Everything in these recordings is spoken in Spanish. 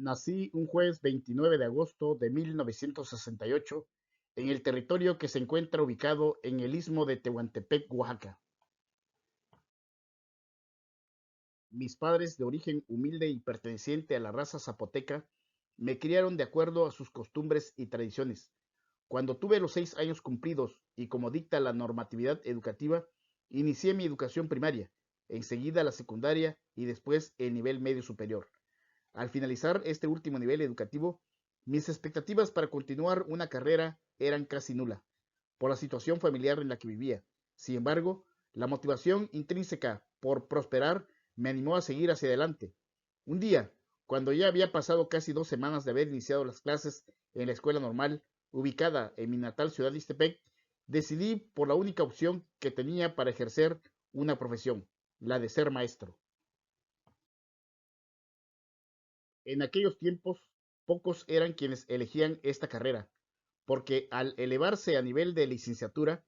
Nací un jueves 29 de agosto de 1968 en el territorio que se encuentra ubicado en el istmo de Tehuantepec, Oaxaca. Mis padres, de origen humilde y perteneciente a la raza zapoteca, me criaron de acuerdo a sus costumbres y tradiciones. Cuando tuve los 6 años cumplidos y como dicta la normatividad educativa, inicié mi educación primaria, enseguida la secundaria y después el nivel medio superior. Al finalizar este último nivel educativo, mis expectativas para continuar una carrera eran casi nula, por la situación familiar en la que vivía. Sin embargo, la motivación intrínseca por prosperar me animó a seguir hacia adelante. Un día, cuando ya había pasado casi 2 semanas de haber iniciado las clases en la escuela normal, ubicada en mi natal ciudad de Ixtepec, decidí por la única opción que tenía para ejercer una profesión, la de ser maestro. En aquellos tiempos, pocos eran quienes elegían esta carrera, porque al elevarse a nivel de licenciatura,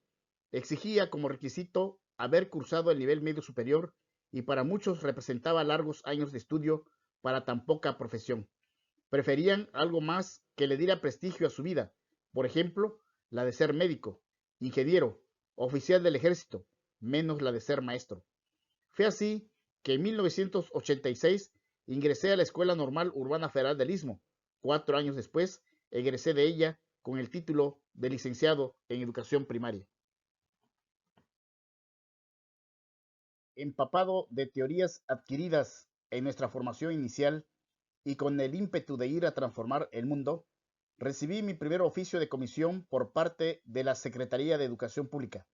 exigía como requisito haber cursado el nivel medio superior y para muchos representaba largos años de estudio para tan poca profesión. Preferían algo más que le diera prestigio a su vida, por ejemplo, la de ser médico, ingeniero, oficial del ejército, menos la de ser maestro. Fue así que en 1986 ingresé a la Escuela Normal Urbana Federal del Istmo. 4 años después, egresé de ella con el título de licenciado en educación primaria. Empapado de teorías adquiridas en nuestra formación inicial y con el ímpetu de ir a transformar el mundo, recibí mi primer oficio de comisión por parte de la Secretaría de Educación Pública.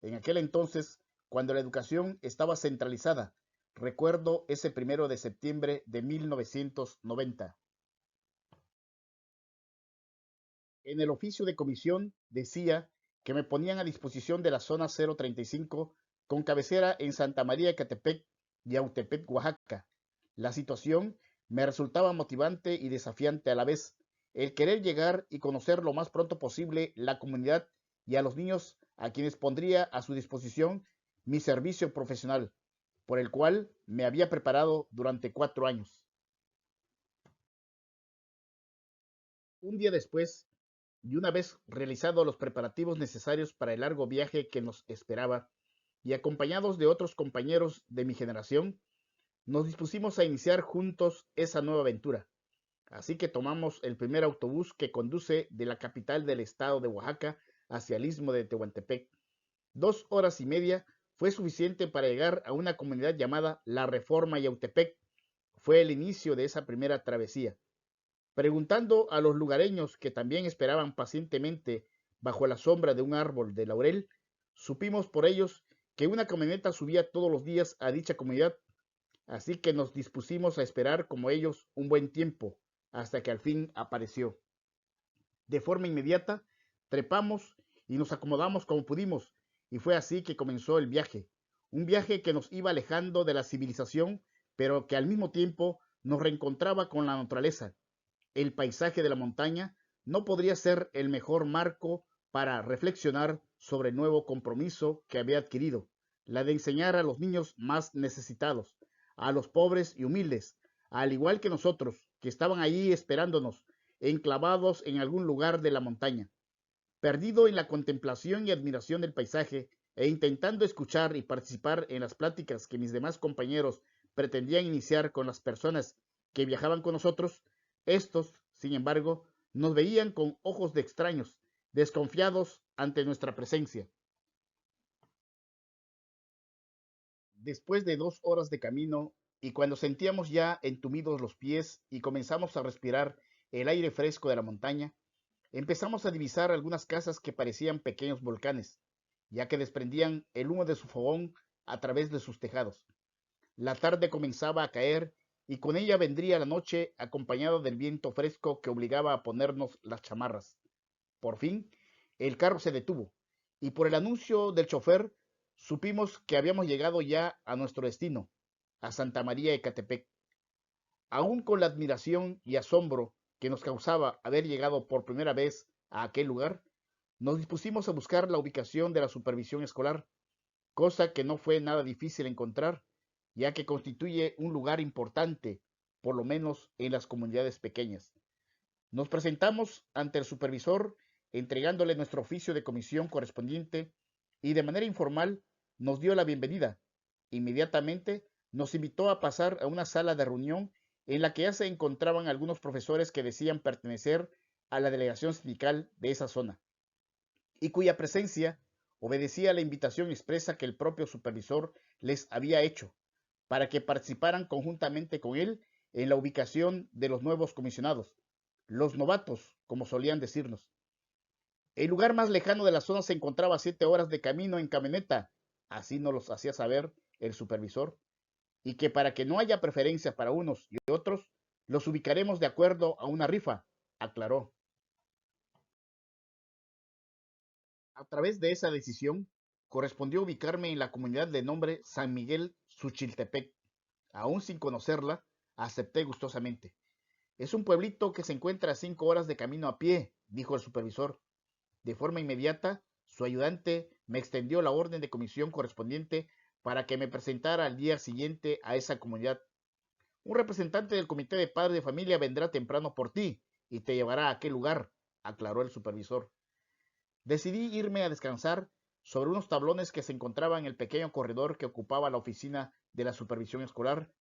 En aquel entonces, cuando la educación estaba centralizada, recuerdo ese 1 de septiembre de 1990. En el oficio de comisión decía que me ponían a disposición de la zona 035 con cabecera en Santa María de Catepec y Autepec, Oaxaca. La situación me resultaba motivante y desafiante a la vez. El querer llegar y conocer lo más pronto posible la comunidad y a los niños a quienes pondría a su disposición mi servicio profesional, por el cual me había preparado durante 4 años. Un día después, y una vez realizados los preparativos necesarios para el largo viaje que nos esperaba, y acompañados de otros compañeros de mi generación, nos dispusimos a iniciar juntos esa nueva aventura. Así que tomamos el primer autobús que conduce de la capital del estado de Oaxaca hacia el istmo de Tehuantepec. 2 horas y media fue suficiente para llegar a una comunidad llamada La Reforma Yautepec. Fue el inicio de esa primera travesía. Preguntando a los lugareños que también esperaban pacientemente bajo la sombra de un árbol de laurel, supimos por ellos que una camioneta subía todos los días a dicha comunidad, así que nos dispusimos a esperar como ellos un buen tiempo, hasta que al fin apareció. De forma inmediata, trepamos y nos acomodamos como pudimos, y fue así que comenzó el viaje, un viaje que nos iba alejando de la civilización, pero que al mismo tiempo nos reencontraba con la naturaleza. El paisaje de la montaña no podría ser el mejor marco para reflexionar sobre el nuevo compromiso que había adquirido, la de enseñar a los niños más necesitados, a los pobres y humildes, al igual que nosotros, que estaban allí esperándonos, enclavados en algún lugar de la montaña. Perdido en la contemplación y admiración del paisaje e intentando escuchar y participar en las pláticas que mis demás compañeros pretendían iniciar con las personas que viajaban con nosotros, estos, sin embargo, nos veían con ojos de extraños, desconfiados ante nuestra presencia. Después de 2 horas de camino y cuando sentíamos ya entumidos los pies y comenzamos a respirar el aire fresco de la montaña, empezamos a divisar algunas casas que parecían pequeños volcanes, ya que desprendían el humo de su fogón a través de sus tejados. La tarde comenzaba a caer y con ella vendría la noche acompañada del viento fresco que obligaba a ponernos las chamarras. Por fin, el carro se detuvo y por el anuncio del chofer supimos que habíamos llegado ya a nuestro destino, a Santa María de Catepec. Aún con la admiración y asombro que nos causaba haber llegado por primera vez a aquel lugar, nos dispusimos a buscar la ubicación de la supervisión escolar, cosa que no fue nada difícil encontrar, ya que constituye un lugar importante, por lo menos en las comunidades pequeñas. Nos presentamos ante el supervisor entregándole nuestro oficio de comisión correspondiente y de manera informal nos dio la bienvenida. Inmediatamente nos invitó a pasar a una sala de reunión en la que ya se encontraban algunos profesores que decían pertenecer a la delegación sindical de esa zona y cuya presencia obedecía a la invitación expresa que el propio supervisor les había hecho para que participaran conjuntamente con él en la ubicación de los nuevos comisionados, los novatos, como solían decirnos. El lugar más lejano de la zona se encontraba a 7 horas de camino en camioneta, así nos los hacía saber el supervisor, y que para que no haya preferencia para unos y otros, los ubicaremos de acuerdo a una rifa, aclaró. A través de esa decisión, correspondió ubicarme en la comunidad de nombre San Miguel Suchiltepec. Aún sin conocerla, acepté gustosamente. Es un pueblito que se encuentra a 5 horas de camino a pie, dijo el supervisor. De forma inmediata, su ayudante me extendió la orden de comisión correspondiente para que me presentara al día siguiente a esa comunidad. Un representante del comité de padres de familia vendrá temprano por ti y te llevará a aquel lugar, aclaró el supervisor. Decidí irme a descansar sobre unos tablones que se encontraban en el pequeño corredor que ocupaba la oficina de la supervisión escolar,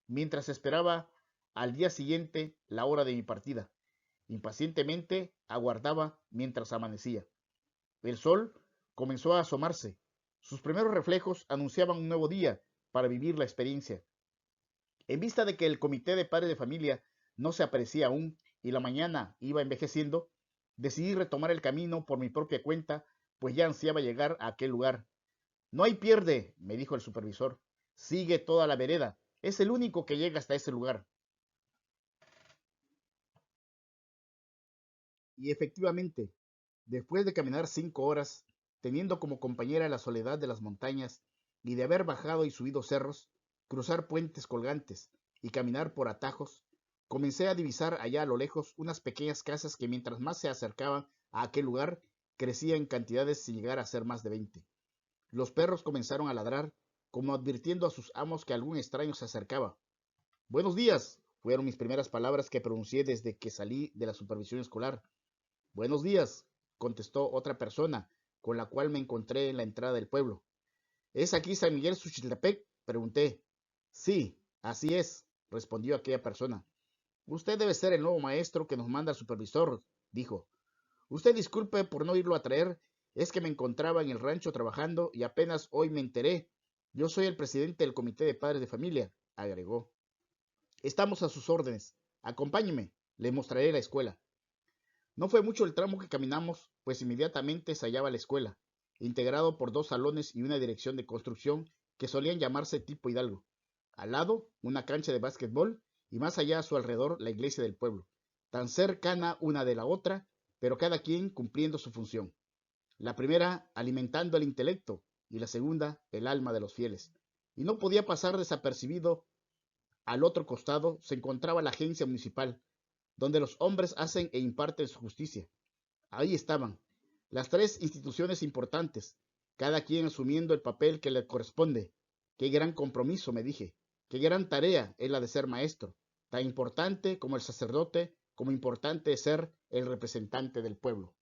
mientras esperaba al día siguiente la hora de mi partida. Impacientemente aguardaba mientras amanecía. El sol comenzó a asomarse. Sus primeros reflejos anunciaban un nuevo día para vivir la experiencia. En vista de que el comité de padres de familia no se aparecía aún y la mañana iba envejeciendo, decidí retomar el camino por mi propia cuenta, pues ya ansiaba llegar a aquel lugar. No hay pierde, me dijo el supervisor. Sigue toda la vereda. Es el único que llega hasta ese lugar. Y efectivamente, después de caminar 5 horas, teniendo como compañera la soledad de las montañas, y de haber bajado y subido cerros, cruzar puentes colgantes y caminar por atajos, comencé a divisar allá a lo lejos unas pequeñas casas que mientras más se acercaban a aquel lugar, crecían en cantidades sin llegar a ser más de 20. Los perros comenzaron a ladrar, como advirtiendo a sus amos que algún extraño se acercaba. Buenos días, fueron mis primeras palabras que pronuncié desde que salí de la supervisión escolar. Buenos días, contestó otra persona, con la cual me encontré en la entrada del pueblo. ¿Es aquí San Miguel Suchiltepec? Pregunté. Sí, así es, respondió aquella persona. Usted debe ser el nuevo maestro que nos manda el supervisor, dijo. Usted disculpe por no irlo a traer, es que me encontraba en el rancho trabajando y apenas hoy me enteré. Yo soy el presidente del comité de padres de familia, agregó. Estamos a sus órdenes. Acompáñeme, le mostraré la escuela. No fue mucho el tramo que caminamos, pues inmediatamente se hallaba la escuela, integrado por 2 salones y una dirección de construcción que solían llamarse tipo Hidalgo. Al lado, una cancha de básquetbol y más allá a su alrededor la iglesia del pueblo, tan cercana una de la otra, pero cada quien cumpliendo su función. La primera alimentando el intelecto y la segunda el alma de los fieles. Y no podía pasar desapercibido. Al otro costado se encontraba la agencia municipal, donde los hombres hacen e imparten su justicia. Ahí estaban las tres instituciones importantes, cada quien asumiendo el papel que le corresponde. Qué gran compromiso, me dije. Qué gran tarea es la de ser maestro, tan importante como el sacerdote, como importante es ser el representante del pueblo.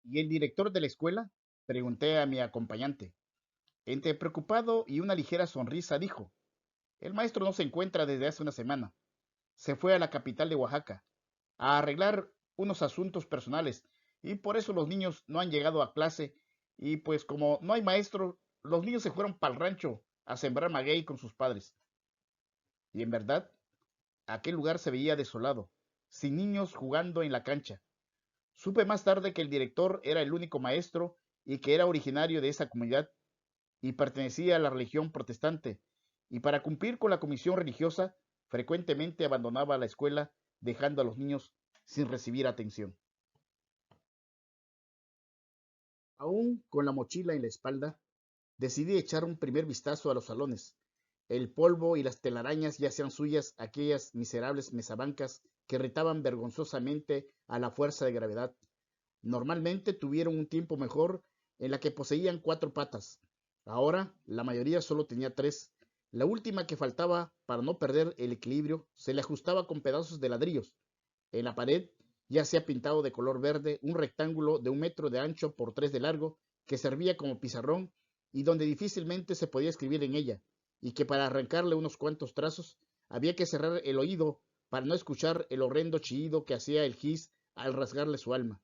¿Y el director de la escuela? Pregunté a mi acompañante. Entre preocupado y una ligera sonrisa dijo, el maestro no se encuentra desde hace una semana. Se fue a la capital de Oaxaca a arreglar unos asuntos personales y por eso los niños no han llegado a clase y pues como no hay maestro, los niños se fueron para el rancho a sembrar maguey con sus padres. Y en verdad, aquel lugar se veía desolado, sin niños jugando en la cancha. Supe más tarde que el director era el único maestro y que era originario de esa comunidad y pertenecía a la religión protestante, y para cumplir con la comisión religiosa frecuentemente abandonaba la escuela dejando a los niños sin recibir atención. Aún con la mochila en la espalda, decidí echar un primer vistazo a los salones. El polvo y las telarañas ya hacían suyas aquellas miserables mesabancas que irritaban vergonzosamente a la fuerza de gravedad. Normalmente tuvieron un tiempo mejor en la que poseían 4 patas. Ahora la mayoría solo tenía 3, La última que faltaba para no perder el equilibrio se le ajustaba con pedazos de ladrillos. En la pared ya se ha pintado de color verde un rectángulo de 1 metro de ancho por 3 de largo que servía como pizarrón y donde difícilmente se podía escribir en ella, y que para arrancarle unos cuantos trazos había que cerrar el oído para no escuchar el horrendo chillido que hacía el gis al rasgarle su alma.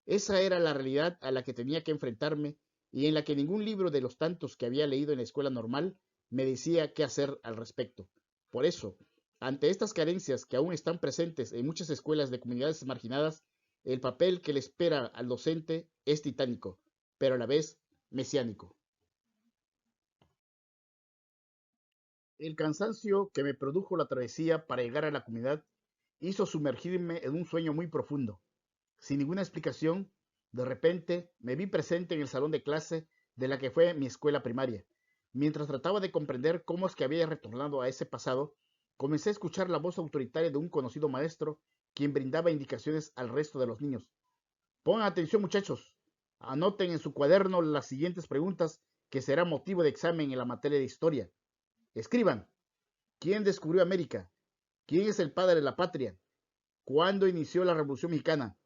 Esa era la realidad a la que tenía que enfrentarme y en la que ningún libro de los tantos que había leído en la escuela normal me decía qué hacer al respecto. Por eso, ante estas carencias que aún están presentes en muchas escuelas de comunidades marginadas, el papel que le espera al docente es titánico, pero a la vez mesiánico. El cansancio que me produjo la travesía para llegar a la comunidad hizo sumergirme en un sueño muy profundo. Sin ninguna explicación, de repente me vi presente en el salón de clase de la que fue mi escuela primaria. Mientras trataba de comprender cómo es que había retornado a ese pasado, comencé a escuchar la voz autoritaria de un conocido maestro, quien brindaba indicaciones al resto de los niños. Pongan atención, muchachos. Anoten en su cuaderno las siguientes preguntas que será motivo de examen en la materia de historia. Escriban: ¿quién descubrió América? ¿Quién es el padre de la patria? ¿Cuándo inició la Revolución Mexicana?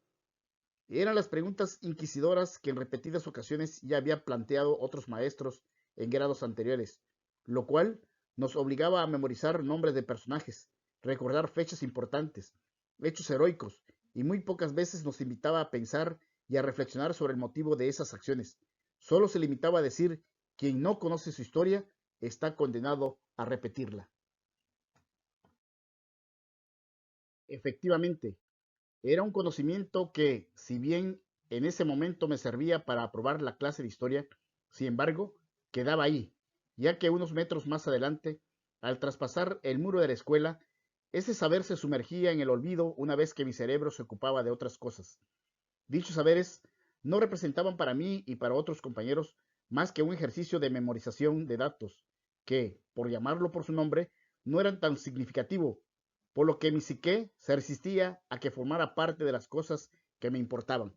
Eran las preguntas inquisidoras que en repetidas ocasiones ya había planteado otros maestros en grados anteriores, lo cual nos obligaba a memorizar nombres de personajes, recordar fechas importantes, hechos heroicos, y muy pocas veces nos invitaba a pensar y a reflexionar sobre el motivo de esas acciones. Solo se limitaba a decir: quien no conoce su historia está condenado a repetirla. Efectivamente, era un conocimiento que, si bien en ese momento me servía para aprobar la clase de historia, sin embargo, quedaba ahí, ya que unos metros más adelante, al traspasar el muro de la escuela, ese saber se sumergía en el olvido una vez que mi cerebro se ocupaba de otras cosas. Dichos saberes no representaban para mí y para otros compañeros más que un ejercicio de memorización de datos, que, por llamarlo por su nombre, no eran tan significativo, por lo que mi psique se resistía a que formara parte de las cosas que me importaban.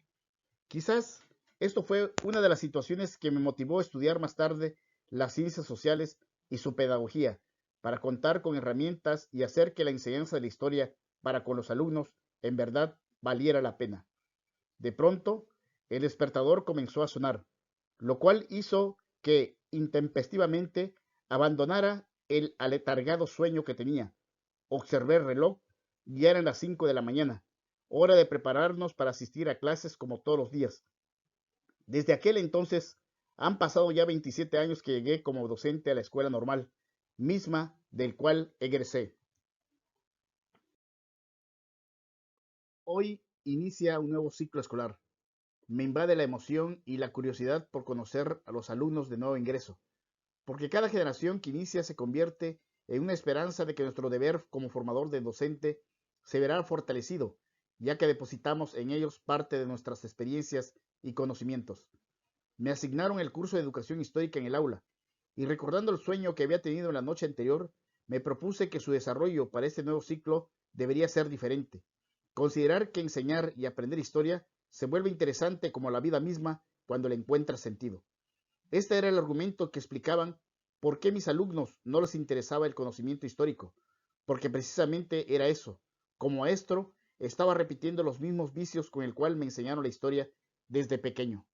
Quizás esto fue una de las situaciones que me motivó a estudiar más tarde las ciencias sociales y su pedagogía, para contar con herramientas y hacer que la enseñanza de la historia para con los alumnos en verdad valiera la pena. De pronto, el despertador comenzó a sonar, lo cual hizo que intempestivamente abandonara el aletargado sueño que tenía. Observé el reloj y ya eran las 5 de la mañana, hora de prepararnos para asistir a clases como todos los días. Desde aquel entonces han pasado ya 27 años que llegué como docente a la escuela normal, misma del cual egresé. Hoy inicia un nuevo ciclo escolar. Me invade la emoción y la curiosidad por conocer a los alumnos de nuevo ingreso, porque cada generación que inicia se convierte en una esperanza de que nuestro deber como formador de docente se verá fortalecido, ya que depositamos en ellos parte de nuestras experiencias y conocimientos. Me asignaron el curso de educación histórica en el aula, y recordando el sueño que había tenido en la noche anterior, me propuse que su desarrollo para este nuevo ciclo debería ser diferente. Considerar que enseñar y aprender historia se vuelve interesante como la vida misma cuando le encuentra sentido. Este era el argumento que explicaban por qué a mis alumnos no les interesaba el conocimiento histórico, porque precisamente era eso. Como maestro, estaba repitiendo los mismos vicios con el cual me enseñaron la historia desde pequeño.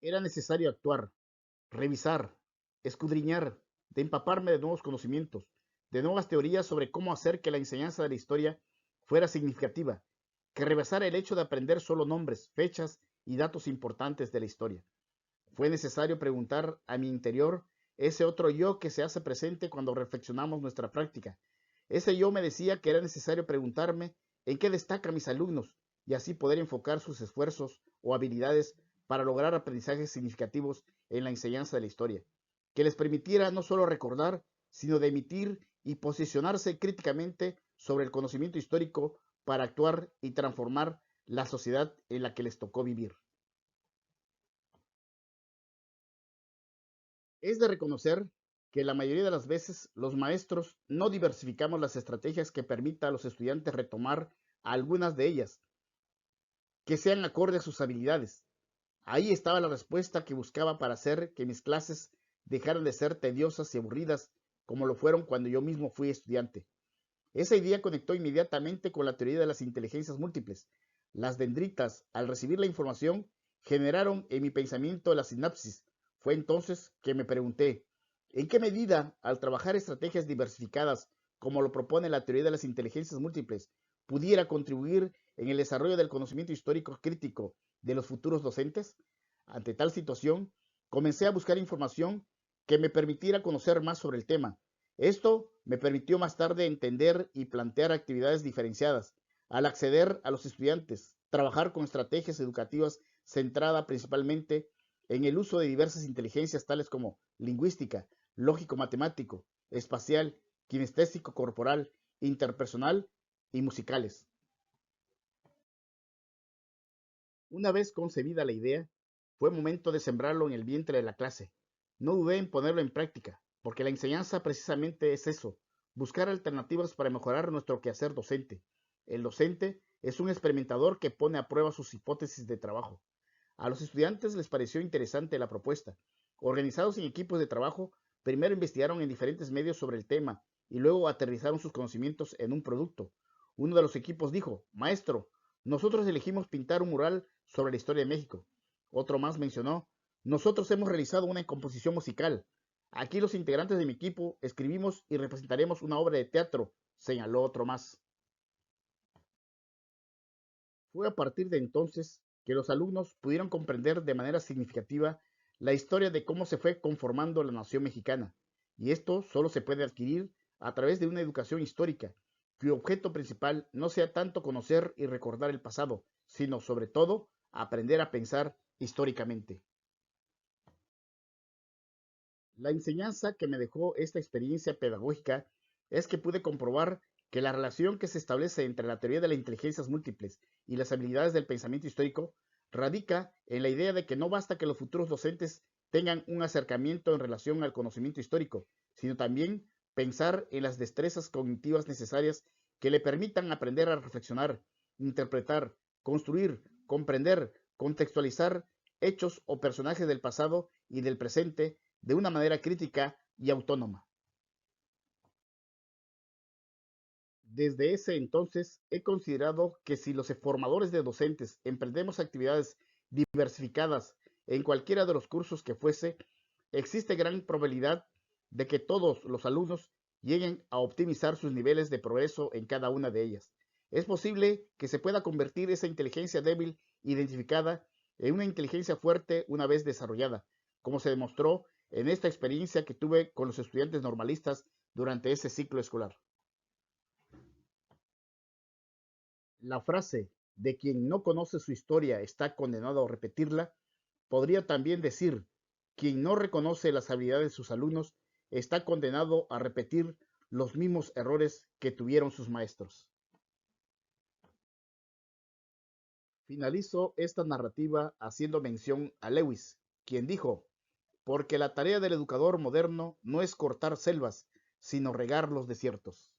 Era necesario actuar, revisar, escudriñar, de empaparme de nuevos conocimientos, de nuevas teorías sobre cómo hacer que la enseñanza de la historia fuera significativa, que rebasara el hecho de aprender solo nombres, fechas y datos importantes de la historia. Fue necesario preguntar a mi interior ese otro yo que se hace presente cuando reflexionamos nuestra práctica. Ese yo me decía que era necesario preguntarme en qué destacan mis alumnos y así poder enfocar sus esfuerzos o habilidades para lograr aprendizajes significativos en la enseñanza de la historia, que les permitiera no solo recordar, sino de emitir y posicionarse críticamente sobre el conocimiento histórico para actuar y transformar la sociedad en la que les tocó vivir. Es de reconocer que la mayoría de las veces los maestros no diversificamos las estrategias que permita a los estudiantes retomar algunas de ellas, que sean acorde a sus habilidades. Ahí estaba la respuesta que buscaba para hacer que mis clases dejaran de ser tediosas y aburridas como lo fueron cuando yo mismo fui estudiante. Esa idea conectó inmediatamente con la teoría de las inteligencias múltiples. Las dendritas, al recibir la información, generaron en mi pensamiento la sinapsis. Fue entonces que me pregunté, ¿en qué medida, al trabajar estrategias diversificadas, como lo propone la teoría de las inteligencias múltiples, pudiera contribuir en el desarrollo del conocimiento histórico crítico de los futuros docentes? Ante tal situación, comencé a buscar información que me permitiera conocer más sobre el tema. Esto me permitió más tarde entender y plantear actividades diferenciadas. Al acceder a los estudiantes, trabajar con estrategias educativas centrada principalmente en el uso de diversas inteligencias tales como lingüística, lógico-matemático, espacial, kinestésico-corporal, interpersonal y musicales. Una vez concebida la idea, fue momento de sembrarlo en el vientre de la clase. No dudé en ponerlo en práctica, porque la enseñanza precisamente es eso, buscar alternativas para mejorar nuestro quehacer docente. El docente es un experimentador que pone a prueba sus hipótesis de trabajo. A los estudiantes les pareció interesante la propuesta. Organizados en equipos de trabajo, primero investigaron en diferentes medios sobre el tema y luego aterrizaron sus conocimientos en un producto. Uno de los equipos dijo, Maestro, nosotros elegimos pintar un mural sobre la historia de México. Otro más mencionó, nosotros hemos realizado una composición musical. Aquí los integrantes de mi equipo escribimos y representaremos una obra de teatro, señaló otro más. Fue a partir de entonces que los alumnos pudieron comprender de manera significativa la historia de cómo se fue conformando la nación mexicana, y esto solo se puede adquirir a través de una educación histórica, cuyo objeto principal no sea tanto conocer y recordar el pasado, sino sobre todo aprender a pensar históricamente. La enseñanza que me dejó esta experiencia pedagógica es que pude comprobar que la relación que se establece entre la teoría de las inteligencias múltiples y las habilidades del pensamiento histórico radica en la idea de que no basta que los futuros docentes tengan un acercamiento en relación al conocimiento histórico, sino también pensar en las destrezas cognitivas necesarias que le permitan aprender a reflexionar, interpretar, construir, comprender, contextualizar hechos o personajes del pasado y del presente de una manera crítica y autónoma. Desde ese entonces he considerado que si los formadores de docentes emprendemos actividades diversificadas en cualquiera de los cursos que fuese, existe gran probabilidad de que todos los alumnos lleguen a optimizar sus niveles de progreso en cada una de ellas. Es posible que se pueda convertir esa inteligencia débil identificada en una inteligencia fuerte una vez desarrollada, como se demostró en esta experiencia que tuve con los estudiantes normalistas durante ese ciclo escolar. La frase de quien no conoce su historia está condenado a repetirla podría también decir quien no reconoce las habilidades de sus alumnos está condenado a repetir los mismos errores que tuvieron sus maestros. Finalizo esta narrativa haciendo mención a Lewis, quien dijo, porque la tarea del educador moderno no es cortar selvas, sino regar los desiertos.